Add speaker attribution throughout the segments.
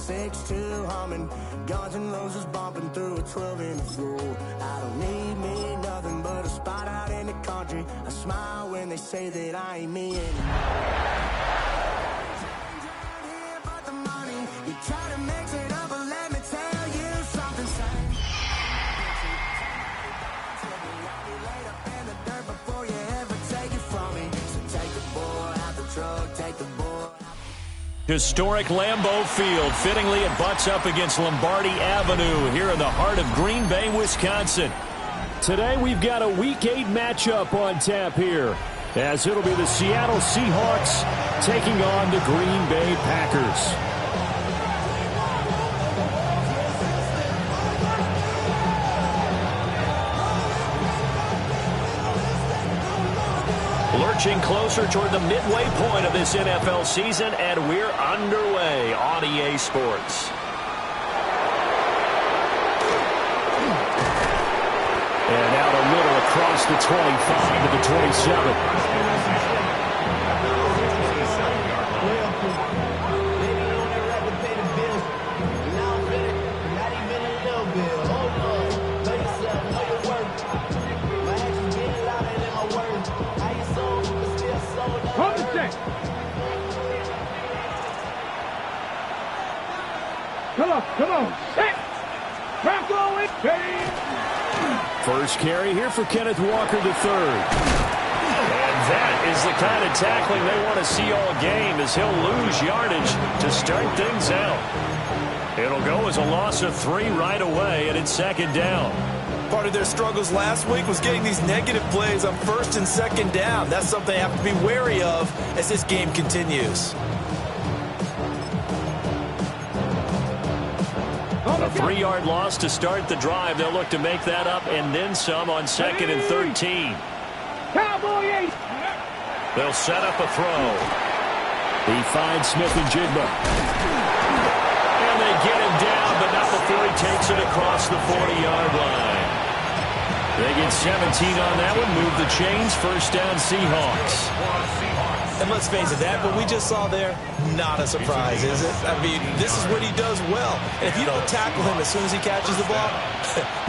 Speaker 1: 6'2" humming, Guns N' Roses bumping through a 12-inch floor. I don't need me nothing but a spot out in the country. I smile when they say that I ain't me anymore. But the money, you try to mix it up, but let me tell you something. I'll be laid up in the dirt before you ever take it from me. So take the boy out the truck, take the boy.
Speaker 2: Historic Lambeau Field. Fittingly, it butts up against Lombardi Avenue here in the heart of Green Bay, Wisconsin.
Speaker 3: Today, we've got a Week 8 matchup on tap here, as it'll be the Seattle Seahawks taking on the Green Bay Packers.
Speaker 2: Lurching closer toward the midway point of this NFL season, and we're underway on EA Sports.
Speaker 3: And out a little across the 25 to the 27.
Speaker 4: Come on.
Speaker 3: First carry here for Kenneth Walker III.
Speaker 2: And that is the kind of tackling they want to see all game, as he'll lose yardage to start things out. It'll go as a loss of 3 right away, and it's second down.
Speaker 5: Part of their struggles last week was getting these negative plays on first and second down. That's something they have to be wary of as this game continues.
Speaker 2: A 3-yard loss to start the drive. They'll look to make that up and then some on 2nd and 13. They'll set up a throw.
Speaker 3: He finds Smith and Jigba.
Speaker 2: And they get him down, but not before he takes it across the 40-yard line. They get 17 on that one, move the chains, first down Seahawks.
Speaker 5: And let's face it, that what we just saw there, not a surprise, is it? I mean, this is what he does well. And if you don't tackle him as soon as he catches the ball,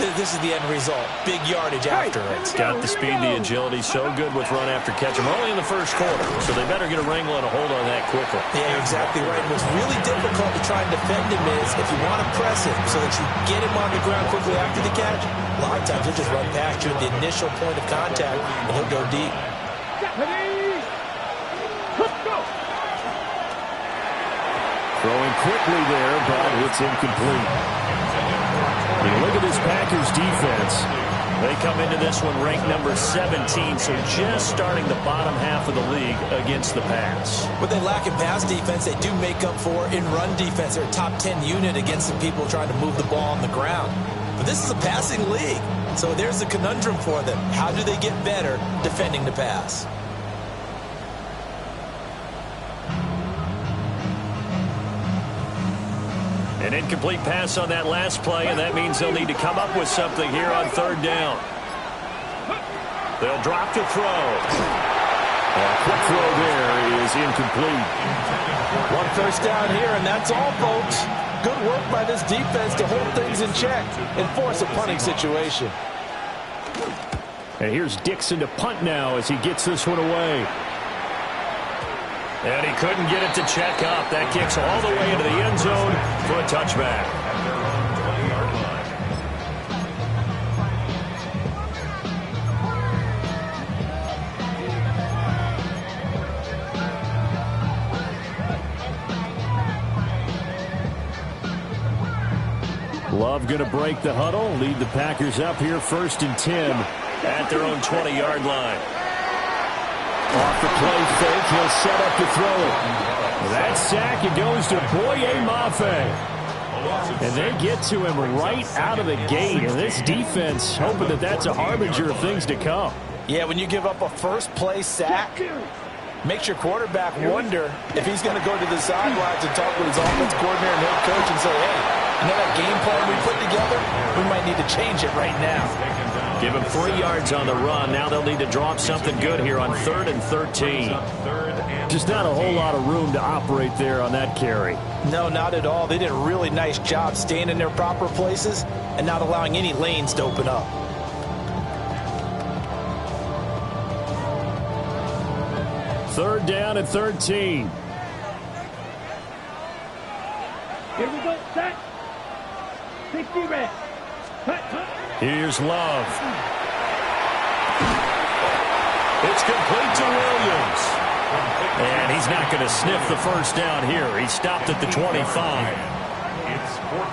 Speaker 5: this is the end result. Big yardage after it.
Speaker 2: It's got the speed, the agility, so good with run after catch. We're only in the first quarter, so they better get a wrangle and a hold on that quickly.
Speaker 5: Yeah, exactly right. What's really difficult to try and defend him is if you want to press him so that you get him on the ground quickly after the catch, a lot of times he'll just run past you at the initial point of contact, and he'll go deep.
Speaker 3: Throwing quickly there, but it's incomplete. You look at this Packers defense.
Speaker 2: They come into this one ranked number 17, so just starting the bottom half of the league against the pass.
Speaker 5: What they lack in pass defense, they do make up for in run defense. They're a top 10 unit against the people trying to move the ball on the ground. But this is a passing league, so there's a conundrum for them. How do they get better defending the pass?
Speaker 2: An incomplete pass on that last play, and that means they'll need to come up with something here on third down. They'll drop to throw.
Speaker 3: A quick throw there is incomplete.
Speaker 5: One first down here, and that's all, folks. Good work by this defense to hold things in check and force a punting situation.
Speaker 3: And here's Dixon to punt now as he gets this one away.
Speaker 2: And he couldn't get it to check up. That kicks all the way into the end zone for a touchback.
Speaker 3: Love going to break the huddle, lead the Packers up here 1st and 10
Speaker 2: at their own 20-yard line.
Speaker 3: Off the play fake, he'll set up to throw it. That sack, it goes to Boye Mafe. And they get to him right out of the gate. And this defense hoping that that's a harbinger of things to come.
Speaker 5: Yeah, when you give up a first-play sack, makes your quarterback wonder if he's going to go to the sidelines and talk with his offense coordinator and head coach and say, hey, you know that game plan we put together? We might need to change it right now.
Speaker 2: Give him 3 yards on the run. Now they'll need to draw up something good here on 3rd and 13.
Speaker 3: Just not a whole lot of room to operate there on that carry.
Speaker 5: No, not at all. They did a really nice job staying in their proper places and not allowing any lanes to open up.
Speaker 3: Third down and 13.
Speaker 4: Here we go, set. 60 red.
Speaker 2: Here's Love. It's complete to Williams. And he's not going to sniff the first down here. He stopped at the 25.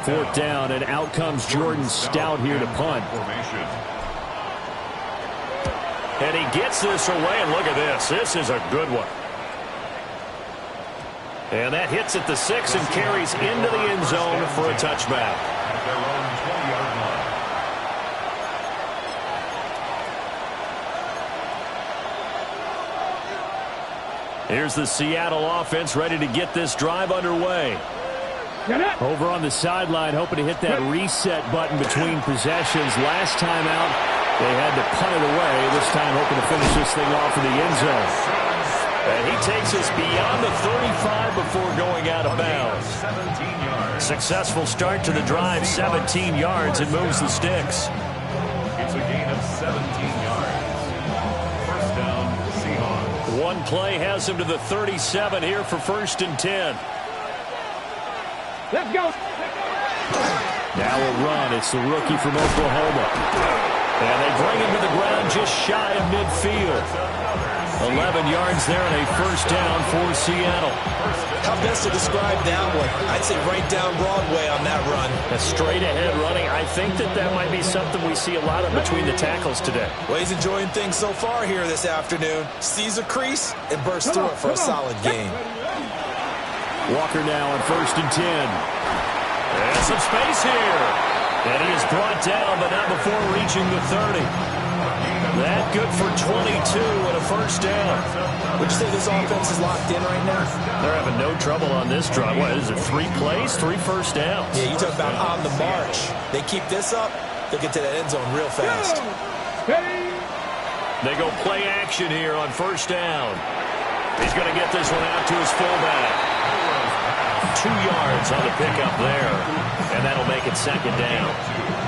Speaker 3: Fourth down, and out comes Jordan Stout here to punt.
Speaker 2: And he gets this away, and look at this. This is a good one. And that hits at the 6 and carries into the end zone for a touchback. Here's the Seattle offense ready to get this drive underway.
Speaker 3: Over on the sideline, hoping to hit that reset button between possessions. Last time out, they had to punt it away. This time hoping to finish this thing off in the end zone.
Speaker 2: And he takes us beyond the 35 before going out of bounds. Successful start to the drive, 17 yards, and moves the sticks.
Speaker 6: It's a gain of 17 yards. First down, Seahawks.
Speaker 2: One play has him to the 37 here for 1st and 10.
Speaker 4: Let's go.
Speaker 3: Now a run. It's the rookie from Oklahoma.
Speaker 2: And they bring him to the ground just shy of midfield. 11 yards there and a first down for Seattle.
Speaker 5: How best to describe that one? I'd say right down Broadway on that run.
Speaker 2: A straight ahead running. I think that might be something we see a lot of between the tackles today.
Speaker 5: Well, he's enjoying things so far here this afternoon. Sees a crease and bursts through it for a solid gain.
Speaker 3: Walker now on 1st and 10.
Speaker 2: And some space here. And he is brought down, but not before reaching the 30. That good for 22 and a first down.
Speaker 5: Would you say this offense is locked in right now?
Speaker 2: They're having no trouble on this drive. What is it, 3 plays, 3 first downs?
Speaker 5: Yeah, you talk about on the march. They keep this up, they'll get to that end zone real fast.
Speaker 2: They go play action here on first down. He's going to get this one out to his fullback. 2 yards on the pickup there, and that'll make it 2nd down.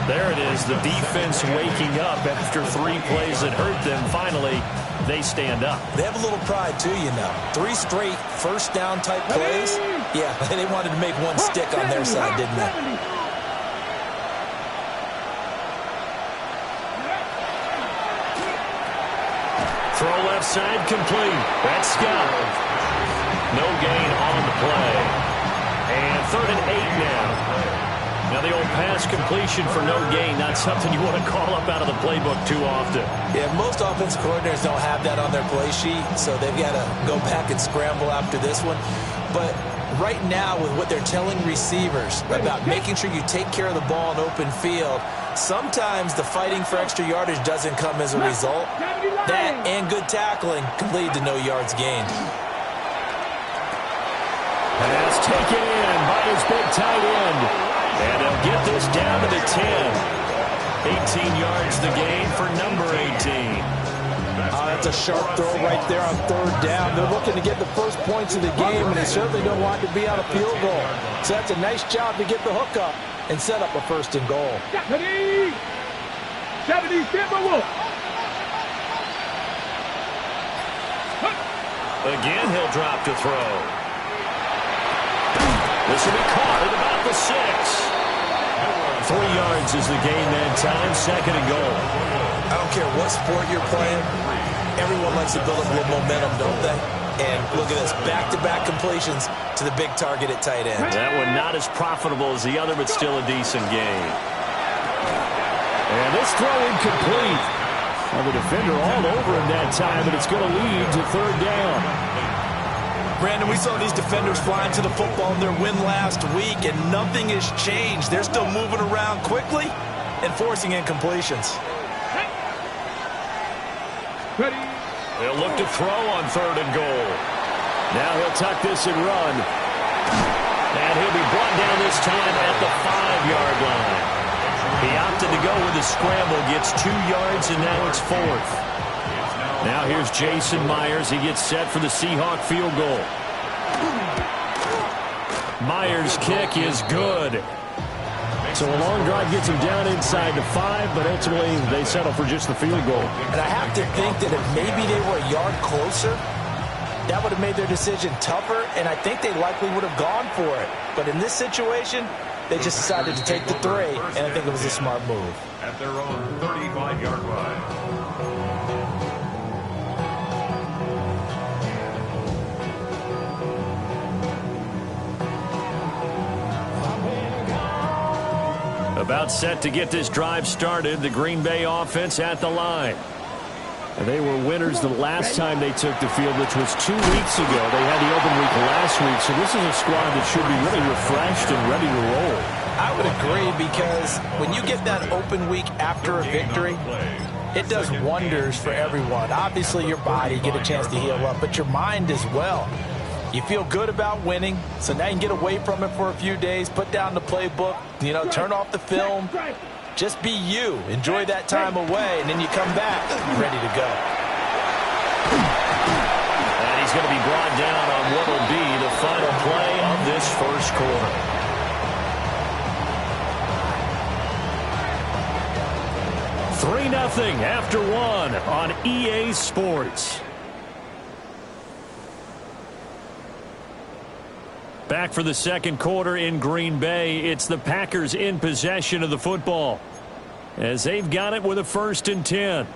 Speaker 2: There it is, the defense waking up after 3 plays that hurt them. Finally, they stand up.
Speaker 5: They have a little pride, too, you know. 3 straight first down type plays. Yeah, they wanted to make one stick on their side, didn't they?
Speaker 2: Throw left side complete. That's Scott. No gain on the play. And 3rd and 8 now. Now the old pass completion for no gain, not something you want to call up out of the playbook too often.
Speaker 5: Yeah, most offensive coordinators don't have that on their play sheet, so they've got to go back and scramble after this one. But right now, with what they're telling receivers about making sure you take care of the ball in open field, sometimes the fighting for extra yardage doesn't come as a result. That and good tackling can lead to no yards gained.
Speaker 3: Pass taken in by his big tight end.
Speaker 2: And they'll get this down to the 10. 18 yards the gain for number 18.
Speaker 5: That's a sharp throw right there on 3rd down. They're looking to get the first points of the game, and they certainly don't want to be on a field goal. So that's a nice job to get the hook up and set up a 1st and goal.
Speaker 4: 70 Timberwolves.
Speaker 2: Again, he'll drop to throw. This will be caught at about the 6. 3 yards is the game that time, 2nd and goal.
Speaker 5: I don't care what sport you're playing. Everyone likes to build up a little momentum, don't they? And look at this, back-to-back completions to the big target at tight end.
Speaker 2: That one not as profitable as the other, but still a decent game.
Speaker 3: And this throw incomplete. Well, the defender all over him that time, but it's going to lead to 3rd down.
Speaker 5: Brandon, we saw these defenders flying to the football in their win last week, and nothing has changed. They're still moving around quickly and forcing incompletions.
Speaker 2: They'll look to throw on 3rd and goal.
Speaker 3: Now he'll tuck this and run.
Speaker 2: And he'll be brought down this time at the 5-yard line. He opted to go with a scramble, gets 2 yards, and now it's 4th. Now here's Jason Myers. He gets set for the Seahawk field goal. Myers' kick is good.
Speaker 3: So a long drive gets him down inside the 5, but ultimately they settle for just the field goal.
Speaker 5: And I have to think that if maybe they were a yard closer, that would have made their decision tougher, and I think they likely would have gone for it. But in this situation, they just decided to take the 3, and I think it was a smart move.
Speaker 6: At their own 35-yard line.
Speaker 2: About set to get this drive started, the Green Bay offense at the line.
Speaker 3: And they were winners the last time they took the field, which was 2 weeks ago. They had the open week last week, so this is a squad that should be really refreshed and ready to roll.
Speaker 5: I would agree, because when you get that open week after a victory, it does wonders for everyone. Obviously, your body, you get a chance to heal up, but your mind as well. You feel good about winning, so now you can get away from it for a few days, put down the playbook, turn off the film. Just be you. Enjoy that time away, and then you come back ready to go.
Speaker 2: And he's going to be brought down on what will be the final play of this first quarter. Three 3-0 after 1 on EA Sports. Back for the second quarter in Green Bay. It's the Packers in possession of the football, as they've got it with a 1st and 10.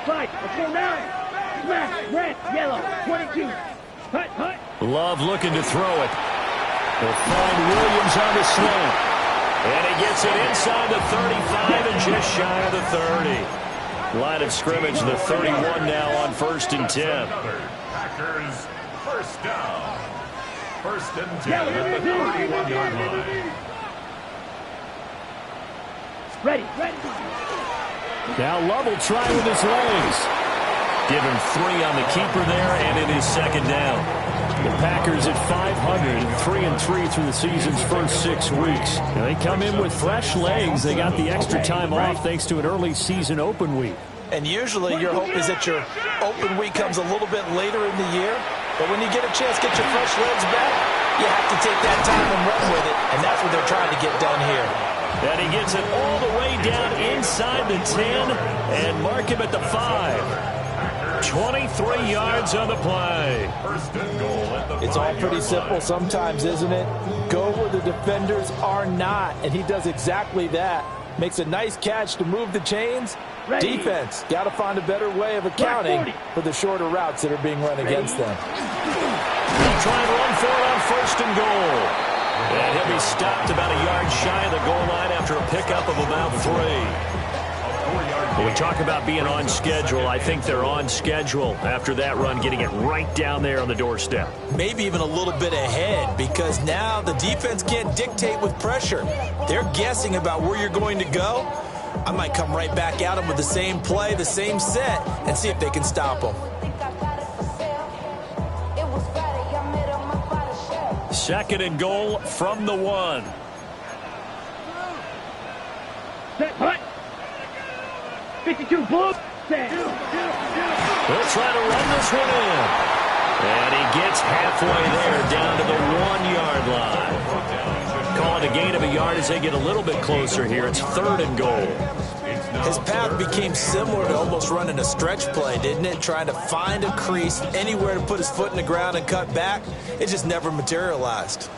Speaker 4: Slide, let's go now. Smash, red, yellow, 22. Hut, hut.
Speaker 2: Love looking to throw it. They'll find Williams on the slant. And he gets it inside the 35 and just shy of the 30. Line of scrimmage, the 31 now on 1st and 10.
Speaker 6: Packers first down. 1st and 10 at the 31-yard line.
Speaker 4: Ready, ready.
Speaker 3: Now Love will try with his legs.
Speaker 2: Give him 3 on the keeper there, and it is 2nd down.
Speaker 3: The Packers at 500, 3-3 through the season's first 6 weeks. And they come in with fresh legs. They got the extra time off thanks to an early season open week.
Speaker 5: And usually your hope is that your open week comes a little bit later in the year. But when you get a chance to get your fresh legs back, you have to take that time and run with it. And that's what they're trying to get done here.
Speaker 2: And he gets it all the way down inside the 10 and mark him at the 5. 23 yards on the play.
Speaker 5: It's all pretty simple sometimes, isn't it? Go where the defenders are not, and he does exactly that. Makes a nice catch to move the chains.
Speaker 4: Ready.
Speaker 5: Defense, got to find a better way of accounting for the shorter routes that are being run against them.
Speaker 2: They'll try and run for it on 1st and goal. And he'll be stopped about a yard shy of the goal line after a pickup of about 3. When we talk about being on schedule, I think they're on schedule after that run, getting it right down there on the doorstep.
Speaker 5: Maybe even a little bit ahead, because now the defense can't dictate with pressure. They're guessing about where you're going to go. I might come right back at them with the same play, the same set, and see if they can stop them.
Speaker 2: 2nd and goal from the 1.
Speaker 4: Set, hut. 52, blue. Set.
Speaker 2: They'll try to run this one in. And he gets halfway there, down to the 1-yard line. Call it a gain of a yard as they get a little bit closer here. It's 3rd and goal.
Speaker 5: His path became similar to almost running a stretch play, didn't it? Trying to find a crease, anywhere to put his foot in the ground and cut back. It just never materialized.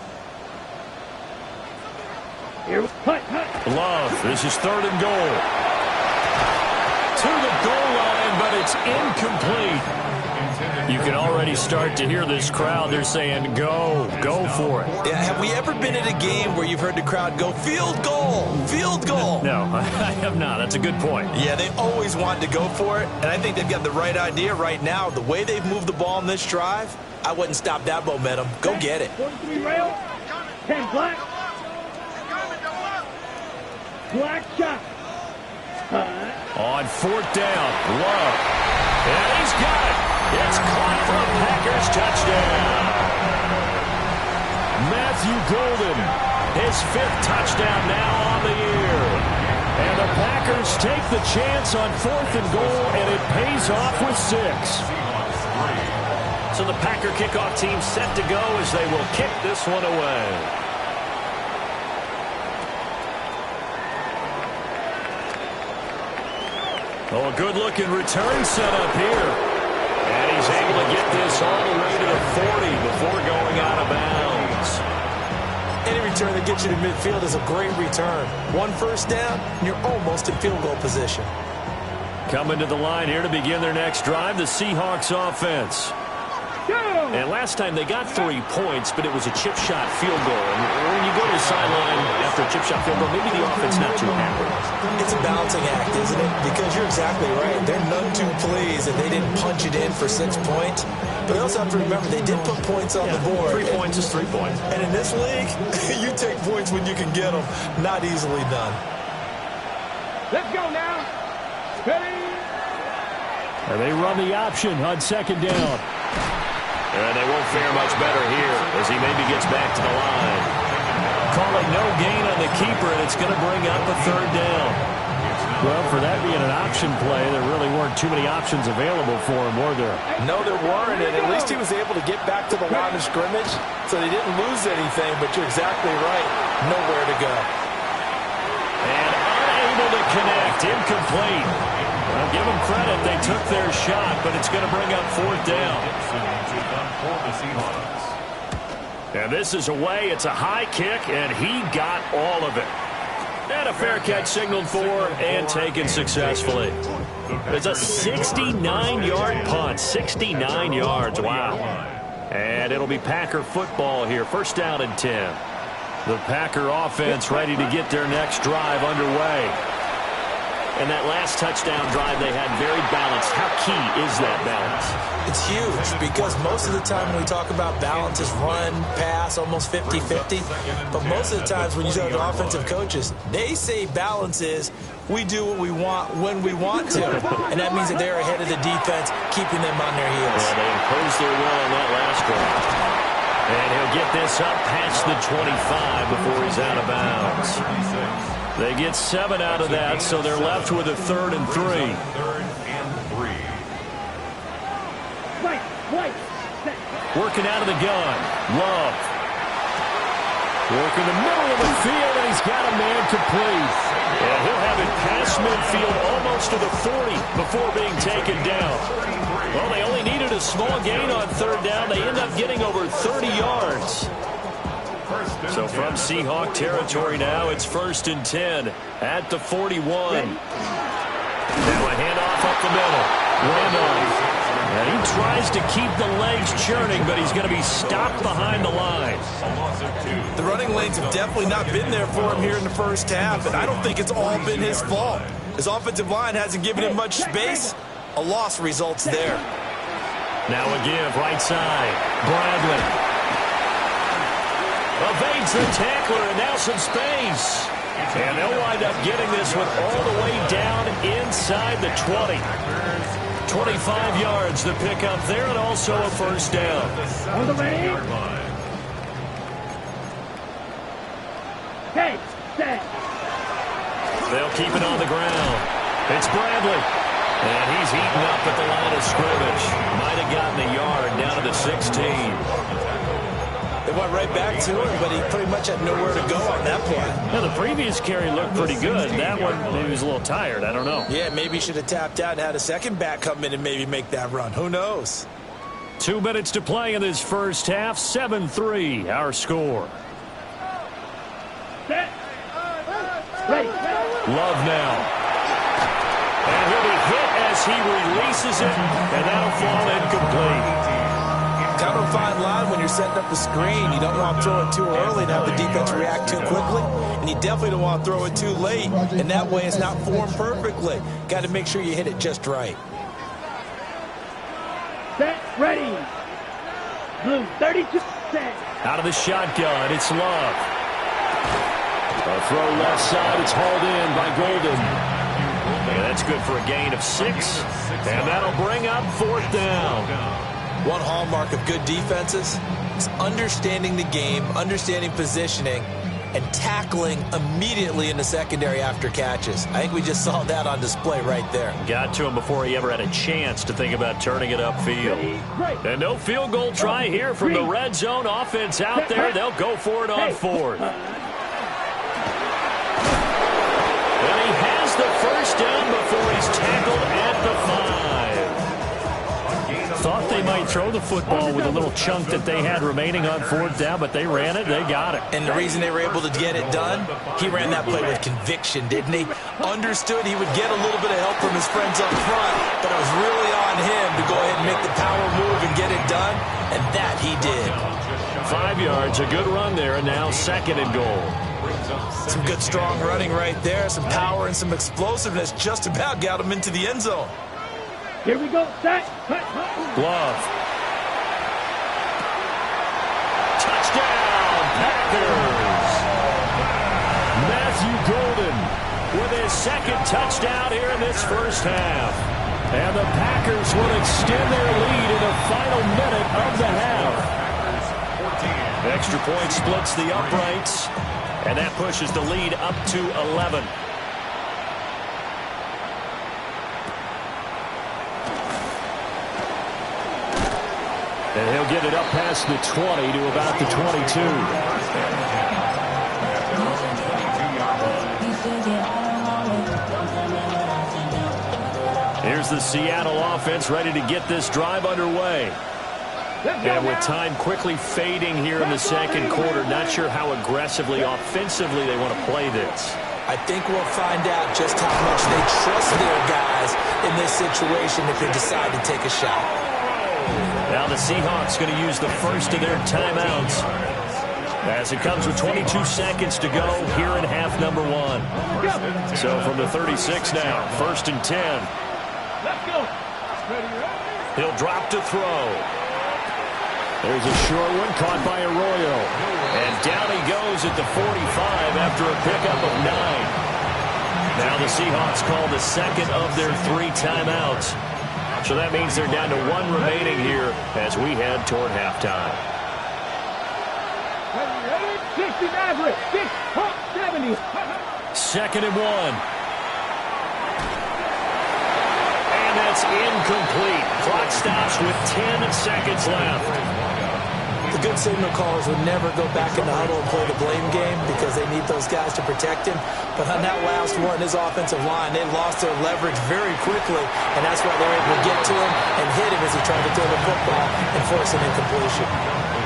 Speaker 4: Here, hut, hut.
Speaker 2: Love, this is 3rd and goal. To the goal line, but it's incomplete. You can already start to hear this crowd. They're saying, go for it.
Speaker 5: Yeah, have we ever been at a game where you've heard the crowd go, field goal, field goal?
Speaker 2: No, I have not. That's a good point.
Speaker 5: Yeah, they always wanted to go for it, and I think they've got the right idea right now. The way they've moved the ball in this drive, I wouldn't stop that momentum. Go get it.
Speaker 4: 43 rail, 10 black. Black shot.
Speaker 3: On fourth down, Love. And he's got it. It's caught for a Packers touchdown. Matthew Golden, his 5th touchdown now on the year. And the Packers take the chance on 4th and goal, and it pays off with 6.
Speaker 2: So the Packer kickoff team set to go as they will kick this one away.
Speaker 3: Oh, a good-looking return set up here.
Speaker 2: And he's able to get this all the way to the 40 before going out of bounds.
Speaker 5: Any return that gets you to midfield is a great return. 1 first down, and you're almost in field goal position.
Speaker 3: Coming to the line here to begin their next drive, the Seahawks offense. And last time they got 3 points, but it was a chip shot field goal. And when you go to the sideline after a chip shot field goal, maybe the offense not too happy.
Speaker 5: It's a balancing act, isn't it? Because you're exactly right. They're none too pleased that they didn't punch it in for 6 points. But they also have to remember they did put points on the board.
Speaker 2: 3 points is 3 points.
Speaker 5: And in this league, you take points when you can get them. Not easily done.
Speaker 4: Let's go now. Ready?
Speaker 3: And they run the option on 2nd down.
Speaker 2: And they won't fare much better here as he maybe gets back to the line.
Speaker 3: Calling no gain on the keeper, and it's going to bring up a 3rd down. Well, for that being an option play, there really weren't too many options available for him, were there?
Speaker 5: No, there weren't, and at least he was able to get back to the line of scrimmage, so they didn't lose anything, but you're exactly right. Nowhere to go.
Speaker 2: And unable to connect, incomplete. Well, give them credit, they took their shot, but it's going to bring up 4th down.
Speaker 3: And this is away. It's a high kick, and he got all of it. And a fair catch signaled for and taken successfully. It's a 69-yard punt. 69 yards. Wow. And it'll be Packer football here. 1st down and 10. The Packer offense ready to get their next drive underway. And that last touchdown drive they had very balanced. How key is that balance?
Speaker 5: It's huge because most of the time when we talk about balance is run, pass, almost 50-50. But most of the times when you talk to offensive coaches, they say balance is we do what we want when we want to. And that means that they're ahead of the defense, keeping them on their heels.
Speaker 2: Yeah, they imposed their will on that last drive.
Speaker 3: And he'll get this up past the 25 before he's out of bounds. They get 7 out of that, so they're left with a 3rd and 3. Working out of the gun. Love. Working the middle of the field, and he's got a man complete. And he'll have it past midfield almost to the 40 before being taken down. Well, they only needed a small gain on 3rd down. They end up getting over 30 yards. So from Seahawk territory now, it's 1st and 10 at the 41. Now a handoff up the middle. Randolph. And he tries to keep the legs churning, but he's going to be stopped behind the line.
Speaker 5: The running lanes have definitely not been there for him here in the 1st half, and I don't think it's all been his fault. His offensive line hasn't given him much space. A loss results there.
Speaker 3: Now a give, right side. Bradley. Evades the tackler, and now some space. And they'll wind up getting this one all the way down inside the 20. 25 yards the pickup there, and also a 1st down.
Speaker 4: On the ready? Hey, set.
Speaker 3: They'll keep it on the ground. It's Bradley. And he's eaten up at the line of scrimmage. Might have gotten a yard down to the 16.
Speaker 5: They went right back to him, but he pretty much had nowhere to go on that play.
Speaker 3: Yeah, the previous carry looked pretty good. That one, maybe he was a little tired. I don't know.
Speaker 5: Yeah, maybe he should have tapped out and had a second back come in and maybe make that run. Who knows?
Speaker 3: 2 minutes to play in this 1st half. 7-3, our score.
Speaker 4: Set. Ready.
Speaker 3: Love now. And he'll be hit as he releases it, and that'll fall incomplete.
Speaker 5: Kind of a fine line when you're setting up the screen. You don't want to throw it too early and have the defense react too quickly. And you definitely don't want to throw it too late. And that way it's not formed perfectly. Got to make sure you hit it just right.
Speaker 4: Set. Ready. Blue 32. Set.
Speaker 3: Out of the shotgun, it's Love. A throw left side. It's hauled in by Golden.
Speaker 2: Yeah, that's good for a gain of 6. And that'll bring up 4th down.
Speaker 5: One hallmark of good defenses is understanding the game, understanding positioning, and tackling immediately in the secondary after catches. I think we just saw that on display right there.
Speaker 2: Got to him before he ever had a chance to think about turning it upfield. And no field goal try here from the red zone. Offense out there. They'll go for it on 4th. And he has the first down before he's tackled at the 5. Thought they might throw the football with a little chunk that they had remaining on 4th down, but they ran it. They got it.
Speaker 5: And the reason they were able to get it done, he ran that play with conviction, didn't he? Understood he would get a little bit of help from his friends up front, but it was really on him to go ahead and make the power move and get it done, and that he did.
Speaker 2: 5 yards, a good run there, and now 2nd and goal.
Speaker 5: Some good strong running right there, some power and some explosiveness just about got him into the end zone.
Speaker 4: Here we go, set.
Speaker 2: Love. Touchdown, Packers.
Speaker 3: Matthew Golden
Speaker 2: With his 2nd touchdown here in this first half.
Speaker 3: And the Packers will extend their lead in the final minute of the half.
Speaker 2: Extra point splits the uprights, and that pushes the lead up to 11.
Speaker 3: And he'll get it up past the 20 to about the 22.
Speaker 2: Here's the Seattle offense ready to get this drive underway. And with time quickly fading here in the 2nd quarter, not sure how aggressively, offensively they want to play this.
Speaker 5: I think we'll find out just how much they trust their guys in this situation if they decide to take a shot.
Speaker 2: Now the Seahawks going to use the first of their timeouts as it comes with 22 seconds to go here in half number 1. So from the 36 now, 1st and 10. He'll drop to throw.
Speaker 3: There's a short one caught by Arroyo.
Speaker 2: And down he goes at the 45 after a pickup of 9. Now the Seahawks call the 2nd of their 3 timeouts. So that means they're down to 1 remaining here as we head toward halftime.
Speaker 4: 60 average, 70.
Speaker 2: 2nd and 1. And that's incomplete. Clock stops with 10 seconds left.
Speaker 5: The good signal callers would never go back in the huddle and play the blame game because they need those guys to protect him. But on that last one, his offensive line, they lost their leverage very quickly, and that's why they were able to get to him and hit him as he tried to throw the football and force an incompletion.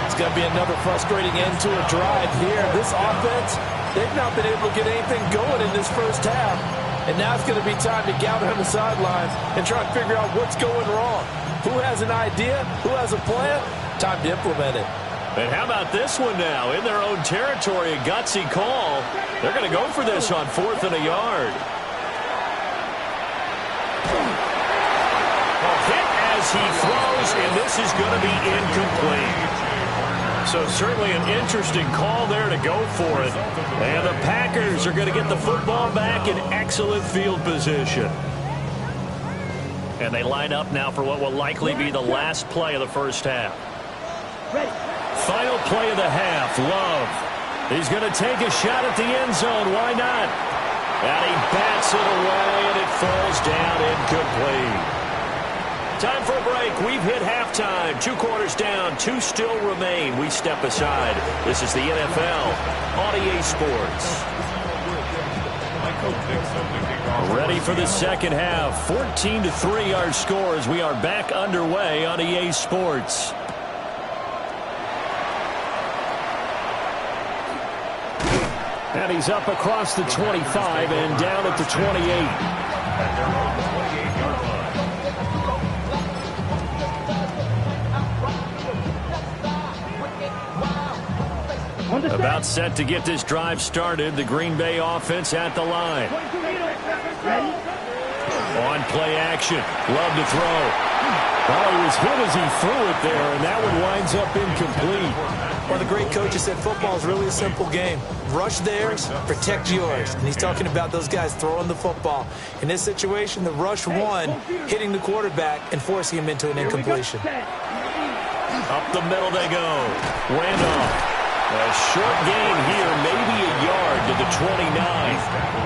Speaker 5: It's going to be another frustrating end to a drive here. This offense, they've not been able to get anything going in this first half. And now it's going to be time to gather on the sidelines and try to figure out what's going wrong. Who has an idea? Who has a plan? Time to implement it.
Speaker 2: And how about this one now? In their own territory, a gutsy call. They're going to go for this on 4th and a yard. Hit as he throws, and this is going to be incomplete. So certainly an interesting call there to go for it. And the Packers are going to get the football back in excellent field position. And they line up now for what will likely be the last play of the first half. Final play of the half, Love. He's going to take a shot at the end zone. Why not? And he bats it away, and it falls down incomplete. Time for a break. We've hit halftime. 2 quarters down. 2 still remain. We step aside. This is the NFL on EA Sports. Ready for the second half. 14-3 our score as we are back underway on EA Sports.
Speaker 3: And he's up across the 25 and down at the 28.
Speaker 2: About set to get this drive started. The Green Bay offense at the line. On play action. Love to throw.
Speaker 3: Well, he was hit as he threw it there, and that one winds up incomplete.
Speaker 5: One of the great coaches said football is really a simple game. Rush theirs, protect yours. And he's talking about those guys throwing the football. In this situation, the rush one, hitting the quarterback and forcing him into an incompletion.
Speaker 2: Up the middle they go. Randolph. A short gain here, maybe a yard to the 29.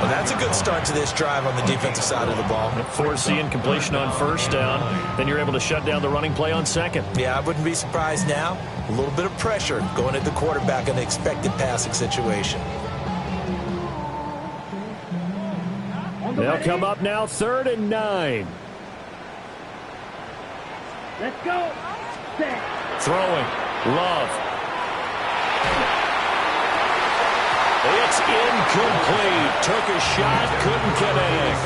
Speaker 5: Well, that's a good start to this drive on the defensive side of the ball.
Speaker 2: Force the incompletion on first down. Then you're able to shut down the running play on second.
Speaker 5: Yeah, I wouldn't be surprised now. A little bit of pressure going at the quarterback in the expected passing situation.
Speaker 3: They'll come up now 3rd and 9.
Speaker 4: Let's go. Set.
Speaker 2: Throwing. Love. It's incomplete. Took a shot, couldn't connect.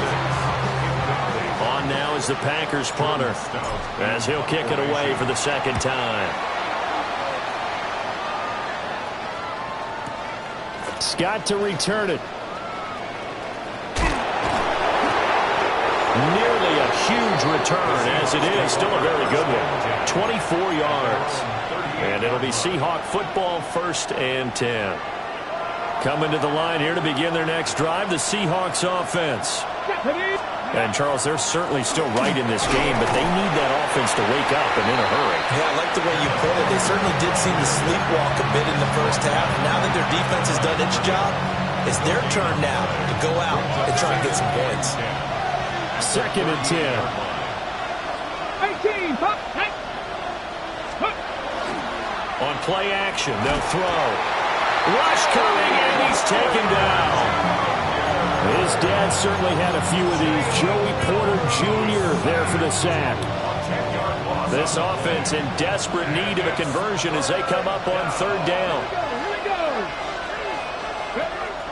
Speaker 2: On now is the Packers punter, as he'll kick it away for the second time.
Speaker 3: Scott to return it.
Speaker 2: Nearly a huge return, as it is. Still a very good one. 24 yards. And it'll be Seahawk football, 1st and 10. Coming to the line here to begin their next drive, the Seahawks offense. And, Charles, they're certainly still right in this game, but they need that offense to wake up and in a hurry.
Speaker 5: Yeah, I like the way you put it. They certainly did seem to sleepwalk a bit in the first half. Now that their defense has done its job, it's their turn now to go out and try and get some points.
Speaker 3: 2nd and 10.
Speaker 4: 18. Pop. Hey.
Speaker 2: On play action, they'll throw. Rush coming, and he's taken down.
Speaker 3: His dad certainly had a few of these. Joey Porter Jr. there for the sack.
Speaker 2: This offense in desperate need of a conversion as they come up on 3rd down.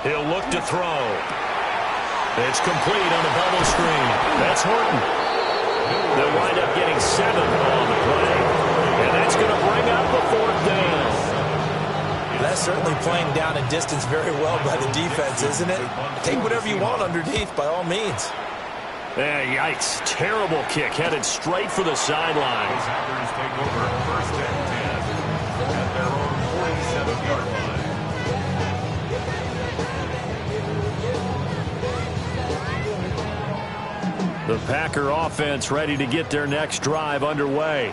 Speaker 2: He'll look to throw. It's complete on the bubble screen. That's Horton. They'll wind up getting 7 on the play. And that's going to bring up a 4th down.
Speaker 5: That's certainly playing down and distance very well by the defense, isn't it? Take whatever you want underneath, by all means.
Speaker 2: Yikes. Terrible kick headed straight for the sideline.
Speaker 6: Packers take over 1st and 10 at their own 47-yard line.
Speaker 2: The Packer offense ready to get their next drive underway.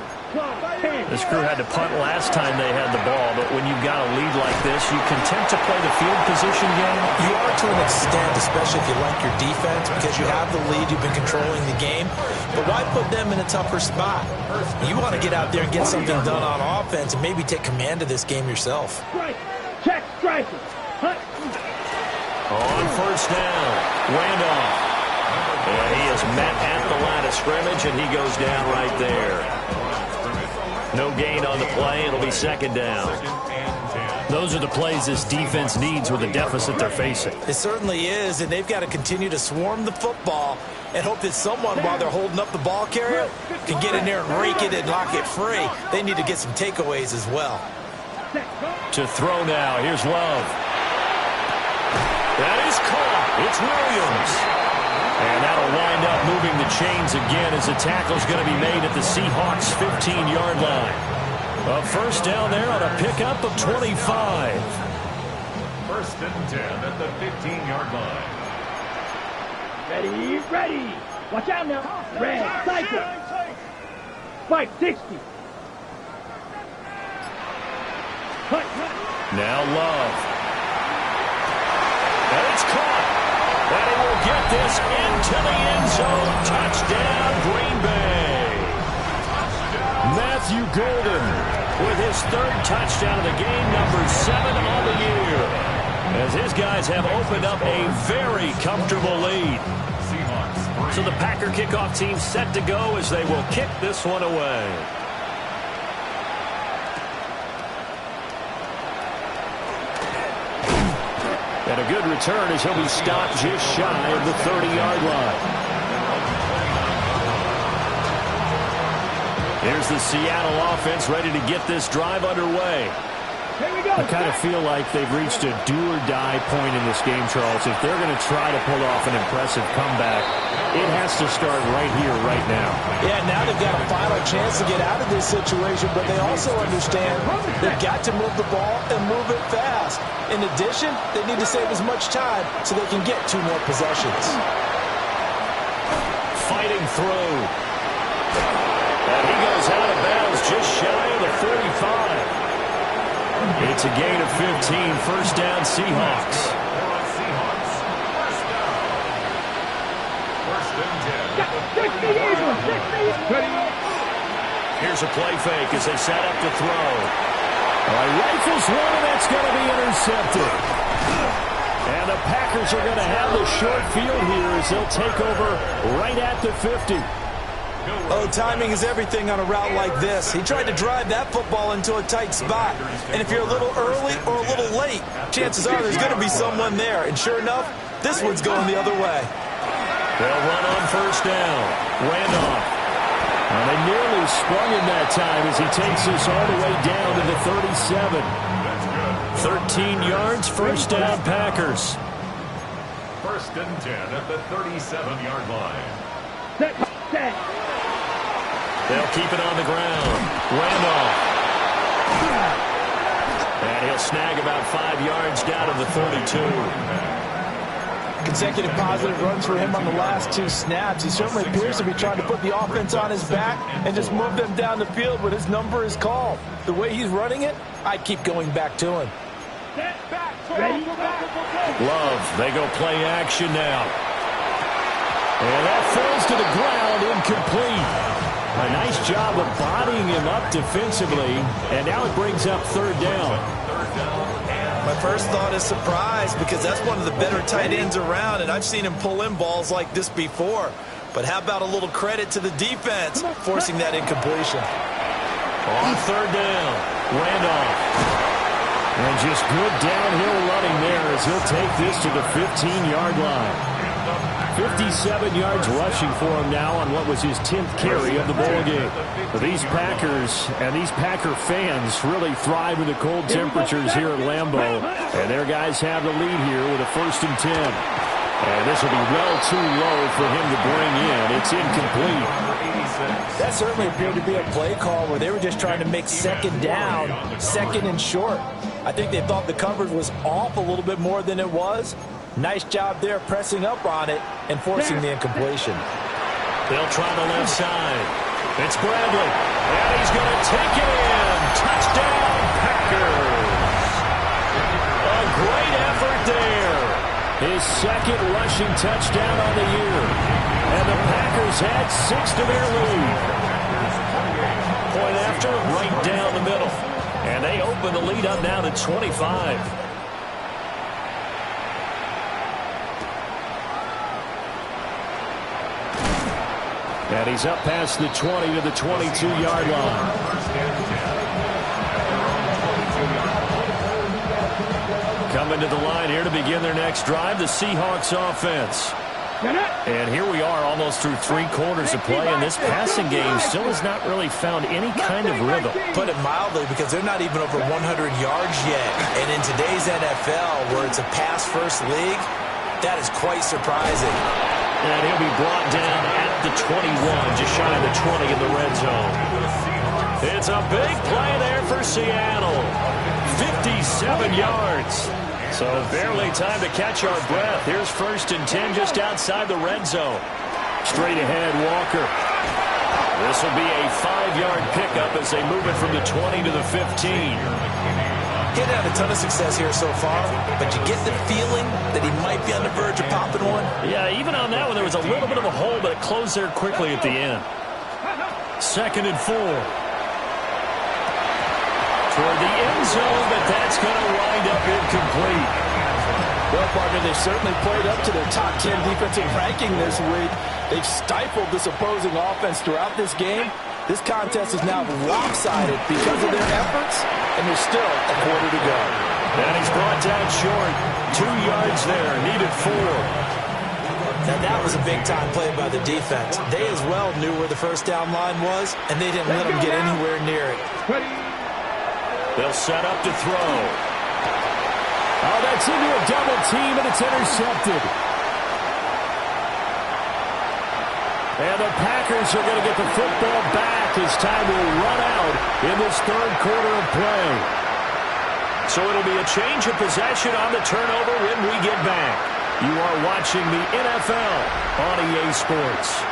Speaker 2: This crew had to punt last time they had the ball, but when you've got a lead like this, you content to play the field position game?
Speaker 5: You are to an extent, especially if you like your defense, because you have the lead, you've been controlling the game. But why put them in a tougher spot? You want to get out there and get something done on offense and maybe take command of this game yourself.
Speaker 4: Check, striker.
Speaker 2: On first down, Randolph. And he is met at the line of scrimmage, and he goes down right there. No gain on the play. It'll be 2nd down. Those are the plays this defense needs with the deficit they're facing.
Speaker 5: It certainly is, and they've got to continue to swarm the football and hope that someone, while they're holding up the ball carrier, can get in there and rake it and lock it free. They need to get some takeaways as well.
Speaker 2: To throw now. Here's Love. That is caught. It's Williams. And that'll wind up moving the chains again as the tackle's going to be made at the Seahawks' 15-yard line. A 1st down there on a pickup of 25.
Speaker 6: 1st and 10 at the 15-yard line.
Speaker 4: Ready. Watch out now. Red, cycle. Spike, 60. Cut.
Speaker 2: Now Love. And it's caught. And he will get this into the end zone. Touchdown, Green Bay.
Speaker 3: Matthew Golden
Speaker 2: With his 3rd touchdown of the game, number 7 on the year. As his guys have opened up a very comfortable lead. So the Packer kickoff team set to go as they will kick this one away. And a good return as he'll be stopped just shy of the 30-yard line. Here's the Seattle offense ready to get this drive underway.
Speaker 3: I kind of feel like they've reached a do-or-die point in this game, Charles. If they're going to try to pull off an impressive comeback, it has to start right here, right now.
Speaker 5: Yeah, now they've got a final chance to get out of this situation, but they also understand they've got to move the ball and move it fast. In addition, they need to save as much time so they can get 2 more possessions.
Speaker 2: Fighting through. And he goes out of bounds just shy of the 45. It's a gain of 15. First down, Seahawks. Here's a play fake as they set up to throw.
Speaker 3: Rifles one, and that's going to be intercepted. And the Packers are going to have the short field here as they'll take over right at the 50.
Speaker 5: Oh, timing is everything on a route like this. He tried to drive that football into a tight spot. And if you're a little early or a little late, chances are there's going to be someone there. And sure enough, this one's going the other way.
Speaker 2: They'll run on first down. Randolph.
Speaker 3: And they nearly sprung him that time as he takes us all the way down to the 37.
Speaker 2: 13 yards, first down, Packers.
Speaker 6: First and 10 at the 37-yard line.
Speaker 2: They'll keep it on the ground. Randolph. And he'll snag about 5 yards down to the 32.
Speaker 5: Consecutive positive runs for him on the last 2 snaps. He certainly appears to be trying to put the offense on his back and just move them down the field when his number is called. The way he's running it, I'd keep going back to him.
Speaker 2: Love, they go play action now. And that falls to the ground, incomplete. A nice job of bodying him up defensively, and now it brings up third down.
Speaker 5: My first thought is surprise because that's one of the better tight ends around, and I've seen him pull in balls like this before. But how about a little credit to the defense forcing that incompletion?
Speaker 2: On third down, Randolph.
Speaker 3: And just good downhill running there as he'll take this to the 15-yard line. 57 yards rushing for him now on what was his 10th carry of the ball game. But these Packers and these Packer fans really thrive in the cold temperatures here at Lambeau. And their guys have the lead here with a 1st and 10. And this will be well too low for him to bring in. It's incomplete.
Speaker 5: That certainly appeared to be a play call where they were just trying to make second down, second and short. I think they thought the coverage was off a little bit more than it was. Nice job there pressing up on it and forcing the incompletion.
Speaker 2: They'll try the left side. It's Bradley. And he's going to take it in. Touchdown, Packers. A great effort there.
Speaker 3: His second rushing touchdown on the year. And the Packers had 6 to their lead.
Speaker 2: Point after, right down the middle. And they open the lead up now to 25.
Speaker 3: And he's up past the 20 to the 22-yard line.
Speaker 2: Coming to the line here to begin their next drive, the Seahawks offense. And here we are almost through 3 quarters of play, and this passing game still has not really found any kind of rhythm.
Speaker 5: Put it mildly, because they're not even over 100 yards yet. And in today's NFL, where it's a pass-first league, that is quite surprising.
Speaker 2: And he'll be brought down at the 21, just shy of the 20 in the red zone. It's a big play there for Seattle. 57 yards. So barely time to catch our breath. Here's 1st and 10 just outside the red zone.
Speaker 3: Straight ahead, Walker.
Speaker 2: This will be a 5-yard pickup as they move it from the 20 to the 15.
Speaker 5: He had a ton of success here so far, but you get the feeling that he might be on the verge of popping one.
Speaker 2: Yeah, even on that one, there was a little bit of a hole, but it closed there quickly at the end. 2nd and 4. Toward the end zone, but that's going to wind up incomplete.
Speaker 5: Well, partner, they certainly played up to their top 10 defensive ranking this week. They've stifled this opposing offense throughout this game. This contest is now lopsided because of their efforts, and there's still a quarter to go.
Speaker 2: And he's brought down short. 2 yards there, needed 4.
Speaker 5: Now that was a big-time play by the defense. They as well knew where the first down line was, and they didn't let them get anywhere near it.
Speaker 2: They'll set up to throw.
Speaker 3: Oh, that's into a double team, and it's intercepted. And the Packers are going to get the football back as time will run out in this third quarter of play.
Speaker 2: So it'll be a change of possession on the turnover when we get back. You are watching the NFL on EA Sports.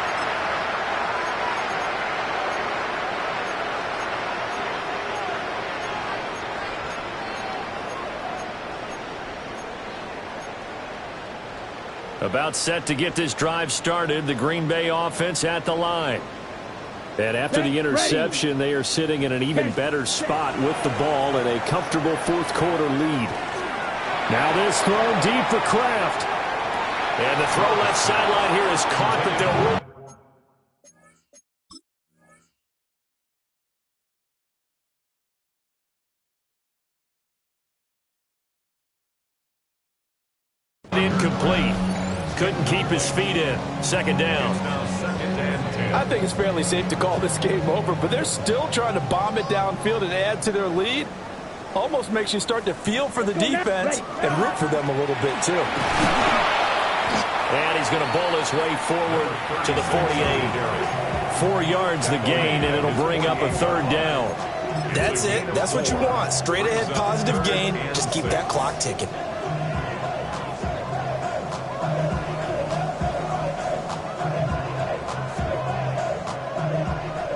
Speaker 2: About set to get this drive started, the Green Bay offense at the line. And after the interception, they are sitting in an even better spot with the ball and a comfortable fourth quarter lead.
Speaker 3: Now this throw deep for Kraft.
Speaker 2: And the throw left sideline here is caught, but they'll win. Incomplete. Couldn't keep his feet in. Second down.
Speaker 5: I think it's fairly safe to call this game over, but they're still trying to bomb it downfield and add to their lead. Almost makes you start to feel for the defense and root for them a little bit, too.
Speaker 2: And he's going to bowl his way forward to the 48. 4 yards the gain, and it'll bring up a third down.
Speaker 5: That's it. That's what you want. Straight ahead positive gain. Just keep that clock ticking.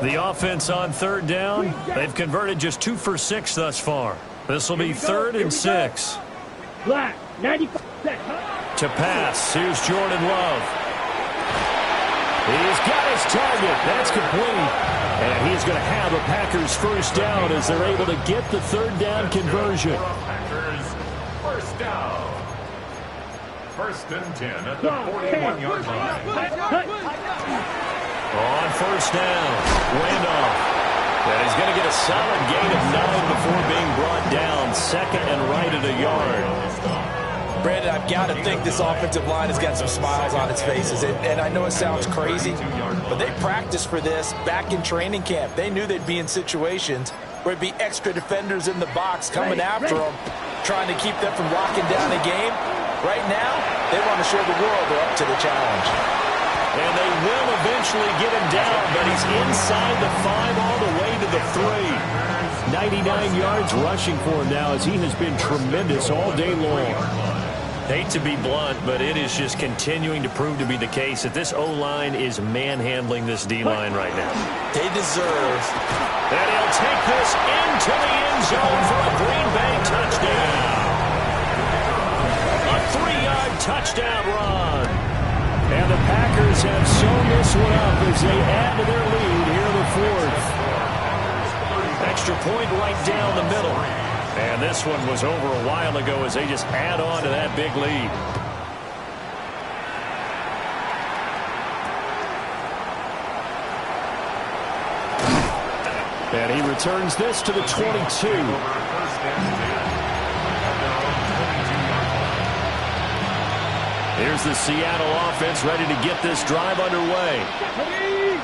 Speaker 2: The offense on third down, they've converted just 2 for 6 thus far. This will be 3rd and 6.
Speaker 4: Black, 95.
Speaker 2: To pass, here's Jordan Love. He's got his target. That's complete. And he's going to have a Packers first down as they're able to get the third down conversion.
Speaker 6: Packers first down. 1st and 10 at the 41-yard line.
Speaker 2: On first down, Randolph. And he's going to get a solid gain of 9 before being brought down. 2nd and right at a yard.
Speaker 5: Brandon, I've got to think this offensive line has got some smiles on its faces. And I know it sounds crazy, but they practiced for this back in training camp. They knew they'd be in situations where it'd be extra defenders in the box coming after them, trying to keep them from locking down a game. Right now, they want to show the world they're up to the challenge.
Speaker 2: And they will eventually get him down, but he's inside the 5 all the way to the 3. 99 yards rushing for him now as he has been tremendous all day long. Hate to be blunt, but it is just continuing to prove to be the case that this O-line is manhandling this D-line right now.
Speaker 5: They deserve.
Speaker 2: And he'll take this into the end zone for a Green Bay touchdown. A 3-yard touchdown run. And the Packers have sewn this one up as they add to their lead here in the 4th. Extra point right down the middle. And this one was over a while ago as they just add on to that big lead. And he returns this to the 22. Here's the Seattle offense ready to get this drive underway.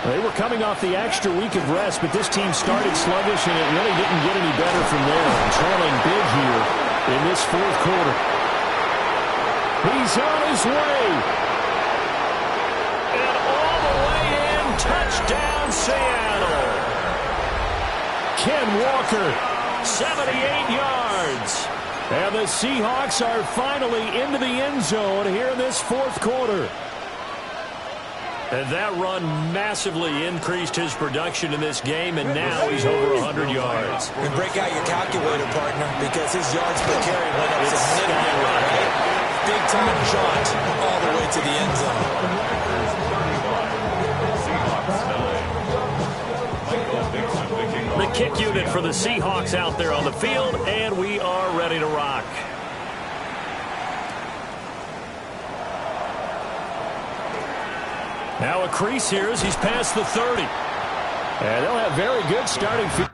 Speaker 2: They were coming off the extra week of rest, but this team started sluggish, and it really didn't get any better from there. And trailing big here in this 4th quarter. He's on his way. And all the way in, touchdown Seattle. Ken Walker, 78 yards. And the Seahawks are finally into the end zone here in this 4th quarter. And that run massively increased his production in this game, and now he's over 100 yards.
Speaker 5: And break out your calculator, partner, because his yards per carry went up significantly, right? Big-time jaunt all the way to the end zone.
Speaker 2: The kick unit for the Seahawks out there on the field, and we are ready to rock. Now a crease here as he's past the 30. And they'll have very good starting field.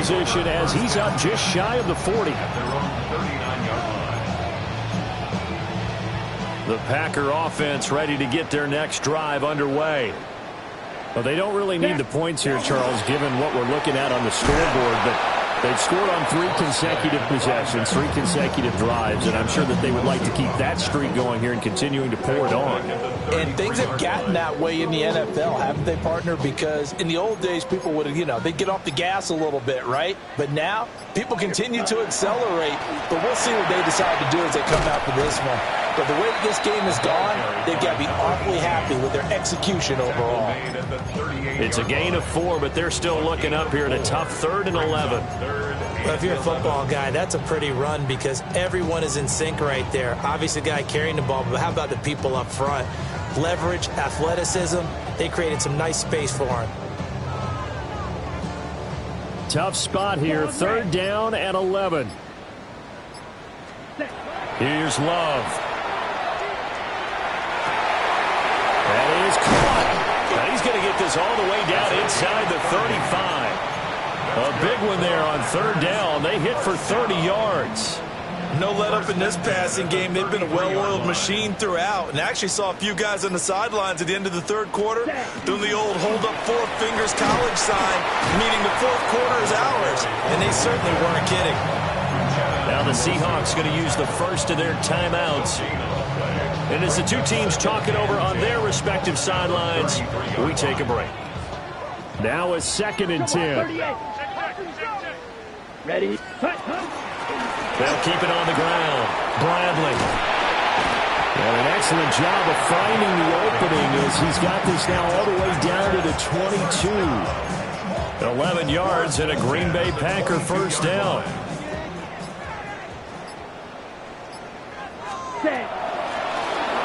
Speaker 3: position as he's up just shy of the 40.
Speaker 6: At their own 39-yard line.
Speaker 2: The Packer offense ready to get their next drive underway.
Speaker 3: Well, they don't really need the points here, Charles, given what we're looking at on the scoreboard, but they've scored on 3 consecutive possessions, 3 consecutive drives, and I'm sure that they would like to keep that streak going here and continuing to pour it on.
Speaker 5: And things have gotten that way in the NFL, haven't they, partner? Because in the old days, people would have, they'd get off the gas a little bit, right? But now, people continue to accelerate. But we'll see what they decide to do as they come out for this one. But the way this game has gone, they've got to be awfully happy with their execution overall.
Speaker 2: It's a gain of 4, but they're still looking up here at a tough 3rd and 11.
Speaker 5: Well, if you're a football guy, that's a pretty run because everyone is in sync right there. Obviously, the guy carrying the ball, but how about the people up front? Leverage, athleticism, they created some nice space for him.
Speaker 3: Tough spot here, 3rd down and 11.
Speaker 2: Here's Love. That is caught. Now he's going to get this all the way down inside the 35. A big one there on 3rd down. They hit for 30 yards.
Speaker 5: No let up in this passing game. They've been a well-oiled machine throughout. And actually saw a few guys on the sidelines at the end of the 3rd quarter doing the old hold up 4 fingers college sign, meaning the 4th quarter is ours. And they certainly weren't kidding.
Speaker 2: Now the Seahawks going to use the first of their timeouts. And as the two teams talking over on their respective sidelines, we take a break.
Speaker 3: Now a 2nd and 10.
Speaker 4: Ready?
Speaker 2: They'll keep it on the ground. Bradley.
Speaker 3: And an excellent job of finding the opening as he's got this now all the way down to the 22.
Speaker 2: 11 yards and a Green Bay Packer 1st down.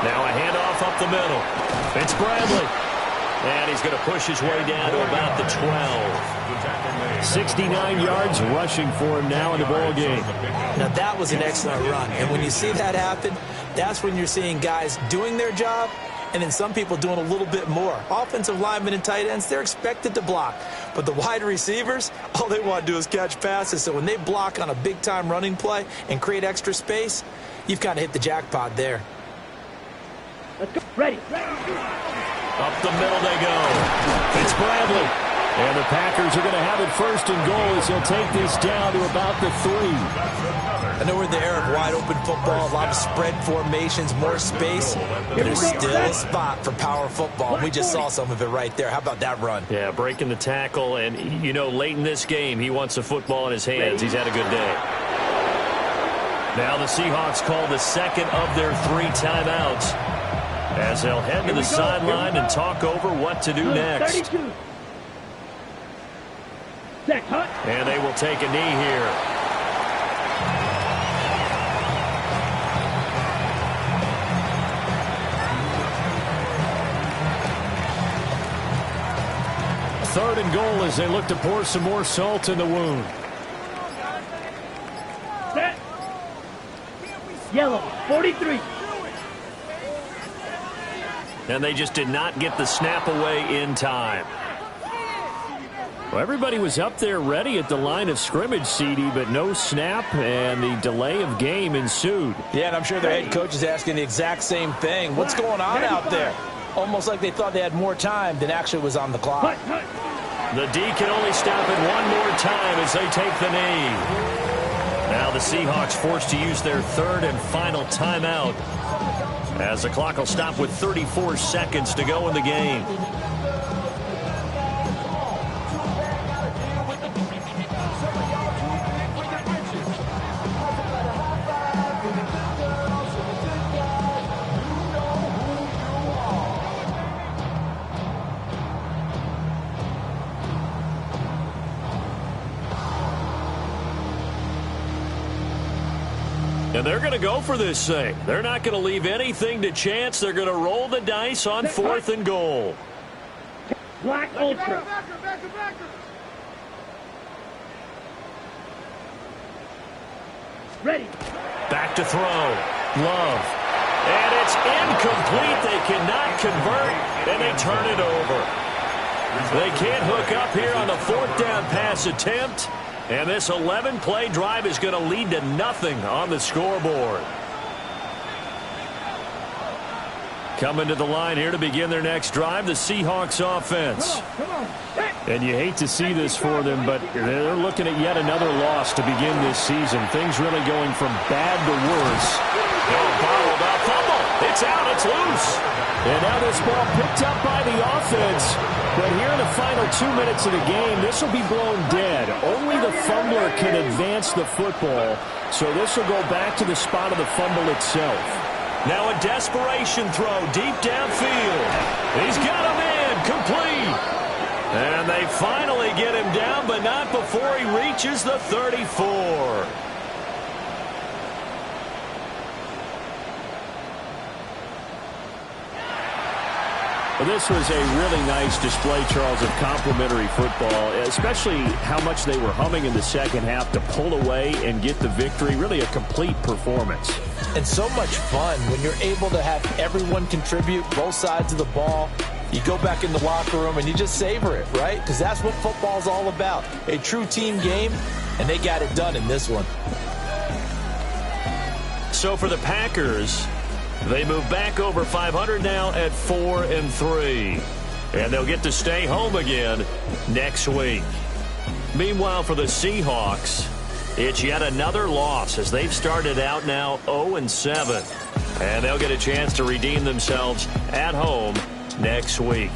Speaker 2: Now a handoff up the middle. It's Bradley. And he's going to push his way down to about the 12.
Speaker 3: 69 yards rushing for him now in the ball game.
Speaker 5: Now, that was an excellent run. And when you see that happen, that's when you're seeing guys doing their job and then some people doing a little bit more. Offensive linemen and tight ends, they're expected to block. But the wide receivers, all they want to do is catch passes. So when they block on a big-time running play and create extra space, you've kind of hit the jackpot there.
Speaker 4: Let's go. Ready.
Speaker 2: Up the middle they go.
Speaker 3: It's Bradley. And the Packers are going to have it 1st and goal as they'll take this down to about the 3.
Speaker 5: I know we're in the era of wide-open football, a lot of spread formations, more space, but there's still a spot for power football. We just saw some of it right there. How about that run?
Speaker 2: Yeah, breaking the tackle, and, late in this game, he wants the football in his hands. He's had a good day. Now the Seahawks call the 2nd of their 3 timeouts as they'll head to the sideline and talk over what to do next.
Speaker 4: 32.
Speaker 2: And they will take a knee here.
Speaker 3: Third and goal as they look to pour some more salt in the wound.
Speaker 4: Set. Yellow, 43.
Speaker 2: And they just did not get the snap away in time.
Speaker 3: Well, everybody was up there ready at the line of scrimmage, CD, but no snap, and the delay of game ensued.
Speaker 5: Yeah, and I'm sure their head coach is asking the exact same thing. What's going on out there? Almost like they thought they had more time than actually was on the clock.
Speaker 2: The D can only stop it one more time as they take the knee. Now the Seahawks forced to use their 3rd and final timeout as the clock will stop with 34 seconds to go in the game. And they're going to go for this thing. They're not going to leave anything to chance. They're going to roll the dice on 4th and goal.
Speaker 4: Black Ultra. Ready.
Speaker 2: Back to throw. Love. And it's incomplete. They cannot convert, and they turn it over. They can't hook up here on the 4th down pass attempt, And this 11-play drive is going to lead to nothing on the scoreboard. Coming to the line here to begin their next drive, the Seahawks offense. And you hate to see this for them, but they're looking at yet another loss to begin this season. Things really going from bad to worse. Bottled up, fumble. It's out, it's loose. And now this ball picked up by the offense. But here in the final 2 minutes of the game, this will be blown dead. Only the fumbler can advance the football. So this will go back to the spot of the fumble itself. Now a desperation throw deep downfield. He's got him in, complete. And they finally get him down, but not before he reaches the 34. Well, this was a really nice display, Charles, of complimentary football, especially how much they were humming in the second half to pull away and get the victory. Really a complete performance.
Speaker 5: And so much fun when you're able to have everyone contribute both sides of the ball. You go back in the locker room and you just savor it, right? Because that's what football's all about. A true team game, and they got it done in this one.
Speaker 2: So for the Packers, they move back over 500 now at 4-3. And they'll get to stay home again next week. Meanwhile, for the Seahawks, it's yet another loss as they've started out now 0-7. And they'll get a chance to redeem themselves at home next week.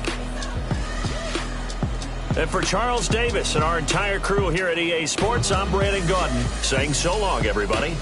Speaker 2: And for Charles Davis and our entire crew here at EA Sports, I'm Brandon Gaudin saying so long, everybody.